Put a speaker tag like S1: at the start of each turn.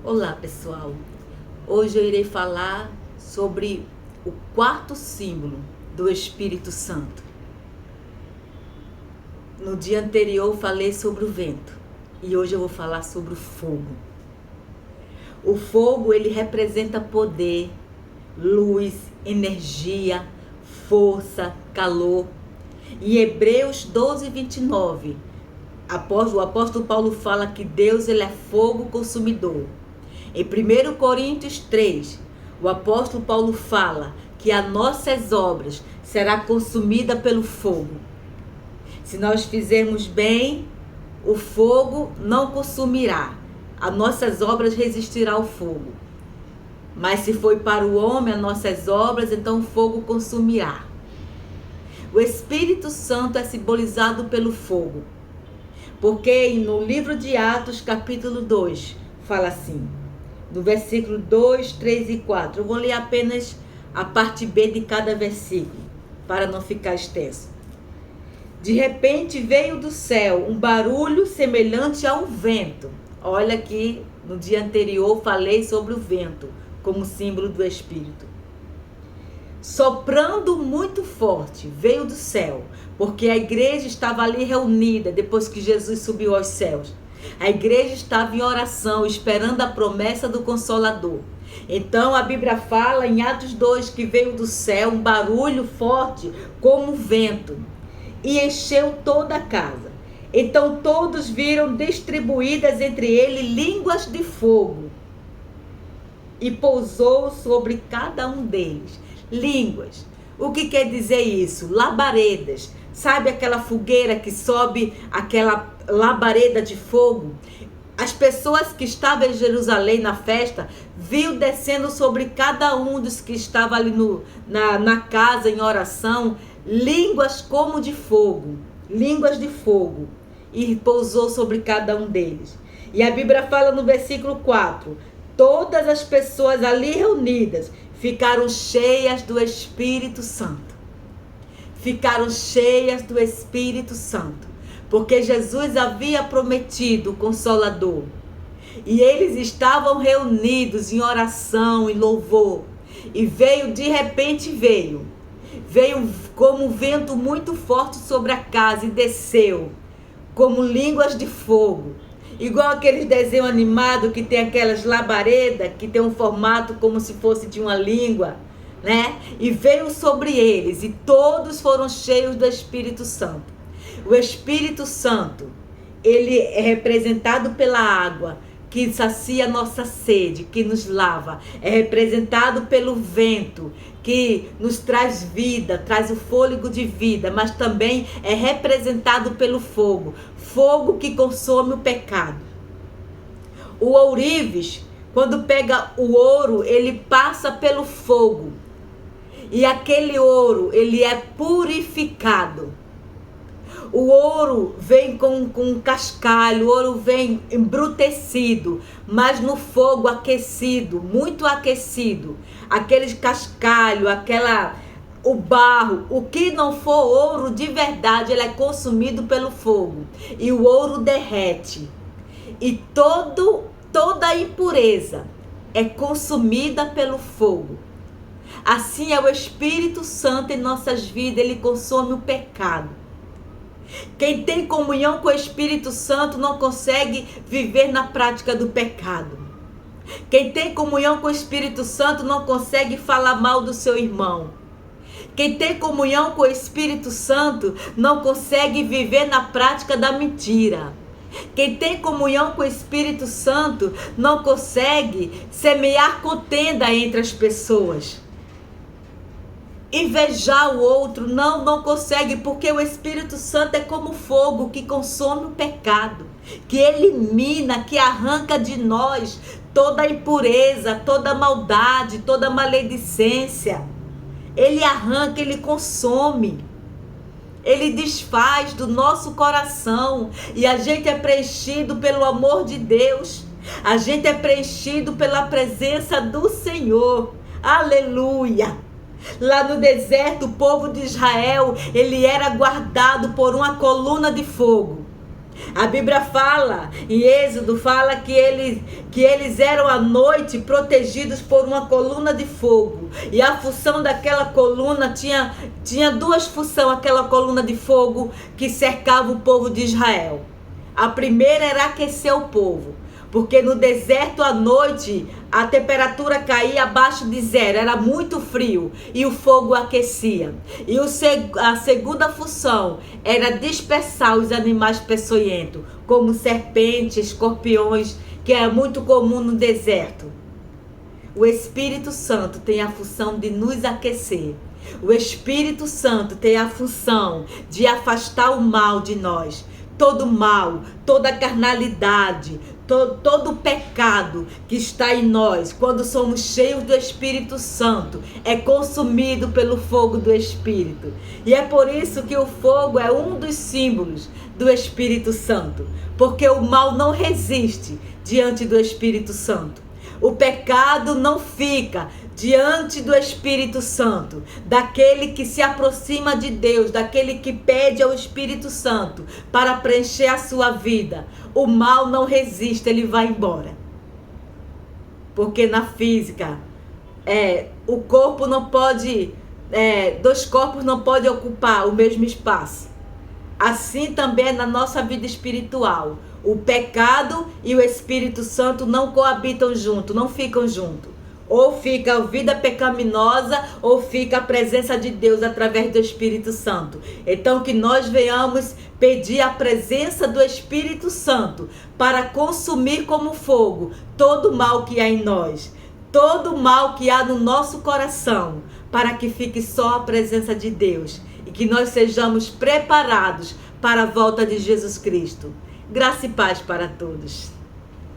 S1: Olá pessoal, hoje eu irei falar sobre o quarto símbolo do Espírito Santo. No dia anterior eu falei sobre o vento e hoje eu vou falar sobre o fogo. O fogo ele representa poder, luz, energia, força, calor. Em Hebreus 12:29, o apóstolo Paulo fala que Deus ele é fogo consumidor. Em 1 Coríntios 3, o apóstolo Paulo fala que as nossas obras serão consumidas pelo fogo. Se nós fizermos bem, o fogo não consumirá. As nossas obras resistirão ao fogo. Mas se foi para o homem as nossas obras, então o fogo consumirá. O Espírito Santo é simbolizado pelo fogo. Porque no livro de Atos, capítulo 2, fala assim, no versículo 2, 3 e 4. Eu vou ler apenas a parte B de cada versículo, para não ficar extenso. De repente veio do céu um barulho semelhante a um vento. Olha aqui, no dia anterior falei sobre o vento, como símbolo do Espírito. Soprando muito forte, veio do céu, porque a igreja estava ali reunida depois que Jesus subiu aos céus. A igreja estava em oração, esperando a promessa do Consolador. Então a Bíblia fala em Atos 2 que veio do céu um barulho forte como um vento e encheu toda a casa. Então todos viram distribuídas entre eles línguas de fogo e pousou sobre cada um deles. Línguas. O que quer dizer isso? Labaredas. Sabe aquela fogueira que sobe, aquela labareda de fogo? As pessoas que estavam em Jerusalém na festa, viu descendo sobre cada um dos que estavam ali na casa em oração, línguas como de fogo, línguas de fogo, e pousou sobre cada um deles. E a Bíblia fala no versículo 4, todas as pessoas ali reunidas ficaram cheias do Espírito Santo. Ficaram cheias do Espírito Santo. Porque Jesus havia prometido o Consolador. E eles estavam reunidos em oração e louvor. E de repente veio como um vento muito forte sobre a casa e desceu como línguas de fogo. Igual aqueles desenhos animados que tem aquelas labaredas, que tem um formato como se fosse de uma língua, né? E veio sobre eles e todos foram cheios do Espírito Santo. O Espírito Santo, ele é representado pela água, que sacia nossa sede, que nos lava. É representado pelo vento, que nos traz vida, traz o fôlego de vida, mas também é representado pelo fogo. Fogo que consome o pecado. O ourives, quando pega o ouro, ele passa pelo fogo. E aquele ouro, ele é purificado. O ouro vem com cascalho, o ouro vem embrutecido, mas no fogo aquecido, muito aquecido. Aquele cascalho, o barro, o que não for ouro de verdade, ele é consumido pelo fogo. E o ouro derrete. E toda a impureza é consumida pelo fogo. Assim é o Espírito Santo em nossas vidas, ele consome o pecado. Quem tem comunhão com o Espírito Santo não consegue viver na prática do pecado. Quem tem comunhão com o Espírito Santo não consegue falar mal do seu irmão. Quem tem comunhão com o Espírito Santo não consegue viver na prática da mentira. Quem tem comunhão com o Espírito Santo não consegue semear contenda entre as pessoas. Invejar o outro, não consegue, porque o Espírito Santo é como fogo que consome o pecado, que elimina, que arranca de nós toda a impureza, toda a maldade, toda a maledicência. Ele arranca, ele consome, ele desfaz do nosso coração e a gente é preenchido pelo amor de Deus, a gente é preenchido pela presença do Senhor. Aleluia! Lá no deserto, o povo de Israel, ele era guardado por uma coluna de fogo. A Bíblia fala, em Êxodo, fala que eles eram à noite protegidos por uma coluna de fogo. E a função daquela coluna tinha duas funções, aquela coluna de fogo que cercava o povo de Israel. A primeira era aquecer o povo, porque no deserto à noite a temperatura caía abaixo de zero, era muito frio e o fogo aquecia. E a segunda função era dispersar os animais peçonhentos, como serpentes, escorpiões, que é muito comum no deserto. O Espírito Santo tem a função de nos aquecer. O Espírito Santo tem a função de afastar o mal de nós. Todo mal, toda carnalidade, todo pecado que está em nós, quando somos cheios do Espírito Santo, é consumido pelo fogo do Espírito. E é por isso que o fogo é um dos símbolos do Espírito Santo, porque o mal não resiste diante do Espírito Santo. O pecado não fica diante do Espírito Santo, daquele que se aproxima de Deus, daquele que pede ao Espírito Santo para preencher a sua vida. O mal não resiste, ele vai embora. Porque na física, o corpo não pode, dois corpos não podem ocupar o mesmo espaço. Assim também é na nossa vida espiritual. O pecado e o Espírito Santo não coabitam junto, não ficam juntos. Ou fica a vida pecaminosa, ou fica a presença de Deus através do Espírito Santo. Então que nós venhamos pedir a presença do Espírito Santo para consumir como fogo todo o mal que há em nós, todo o mal que há no nosso coração, para que fique só a presença de Deus e que nós sejamos preparados para a volta de Jesus Cristo. Graça e paz para todos.